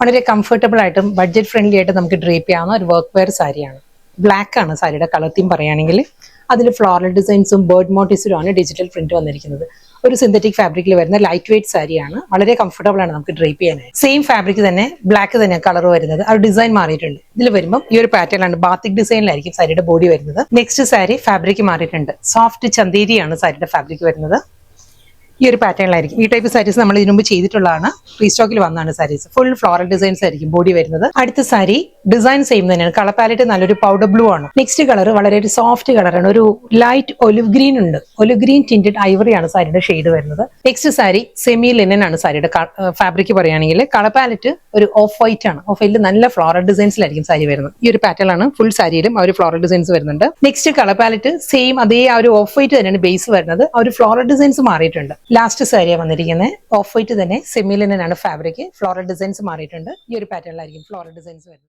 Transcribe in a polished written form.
വളരെ കംഫർട്ടബിൾ ആയിട്ടും budget friendly ആയിട്ട് നമുക്ക് ഡ്രേപ്പ് ചെയ്യാവുന്ന ഒരു വർക്ക് വെയർ സാരിയാണ്. ബ്ലാക്ക് ആണ് സാരിയുടെ കളർ തീം പറയുകയാണെങ്കിൽ. അതിൽ ഫ്ലോറൽ ഡിസൈൻസും ബേർഡ് മോട്ടീവ്സിലും ആണ് ഡിജിറ്റൽ പ്രിന്റ് വന്നിരിക്കുന്നത്. ഒരു സിന്തറ്റിക് ഫാബ്രിക്കിൽ വരുന്ന ലൈറ്റ് വെയിറ്റ് സാരിയാണ്. വളരെ കംഫർട്ടബിൾ ആണ് നമുക്ക് ഡ്രേപ്പ് ചെയ്യാനായി. സെയിം ഫാബ്രിക് തന്നെ ബ്ലാക്ക് തന്നെ കളർ വരുന്നത്. ആ ഡിസൈൻ മാറിയിട്ടുണ്ട്. ഇതിൽ വരുമ്പോൾ ഈ ഒരു പാറ്റേൺ ആണ് ബാത്തിക് ഡിസൈനിലായിരിക്കും സാരിയുടെ ബോഡി വരുന്നത്. നെക്സ്റ്റ് സാരി ഫാബ്രിക് മാറിയിട്ടുണ്ട്. സോഫ്റ്റ് ചന്തേരിയാണ് സാരിയുടെ ഫാബ്രിക് വരുന്നത്. ഈ ഒരു പാറ്റേണിലായിരിക്കും. ഈ ടൈപ്പ് സാരീസ് നമ്മൾ ഇതിനു മുമ്പ് ചെയ്തിട്ടുള്ളതാണ്. റീസ്റ്റോക്കിൽ വന്നാണ് സാരീസ്. ഫുൾ ഫ്ലോറൽ ഡിസൈൻസ് ആയിരിക്കും ബോഡി വരുന്നത്. അടുത്ത സാരി ഡിസൈൻ സെയിം തന്നെയാണ്. കളർ പാലറ്റ് നല്ലൊരു പൗഡർ ബ്ലൂ ആണ്. നെക്സ്റ്റ് കളർ വളരെ ഒരു സോഫ്റ്റ് കളറാണ്. ഒരു ലൈറ്റ് ഒലിവ് ഗ്രീൻ ഉണ്ട്. ഒലിവ് ഗ്രീൻ ടിന്റഡ് ഐവറി ആണ് സാരിയുടെ ഷെയ്ഡ് വരുന്നത്. നെക്സ്റ്റ് സാരി സെമി ലിനൻ ആണ് സാരിയുടെ ഫാബ്രിക് പറയുകയാണെങ്കിൽ. കളർ പാലറ്റ് ഒരു ഓഫ് വൈറ്റ് ആണ്. ഓഫ് വൈറ്റിൽ നല്ല ഫ്ലോറൽ ഡിസൈൻസിലായിരിക്കും സാരി വരുന്നത്. ഈ ഒരു പാറ്റേൺ ആണ് ഫുൾ സാരിയിലും ആ ഒരു ഫ്ലോറൽ ഡിസൈൻസ് വരുന്നുണ്ട്. നെക്സ്റ്റ് കളർ പാലറ്റ് സെയിം അതേ ആ ഒരു ഓഫ് വൈറ്റ് തന്നെയാണ് ബേസ് വരുന്നത്. ആ ഒരു ഫ്ലോറൽ ഡിസൈൻസ് മാറിയിട്ടുണ്ട്. ലാസ്റ്റ് സാരിയാണ് വന്നിരിക്കുന്നത്. ഓഫ് വൈറ്റ് തന്നെ സെമി ലിനൻ ആണ് ഫാബ്രിക്. ഫ്ലോറൽ ഡിസൈൻസ് മാറിയിട്ടുണ്ട്. ഈ ഒരു പാറ്റേണിലായിരിക്കും ഫ്ലോറൽ ഡിസൈൻസ് വരുന്നത്.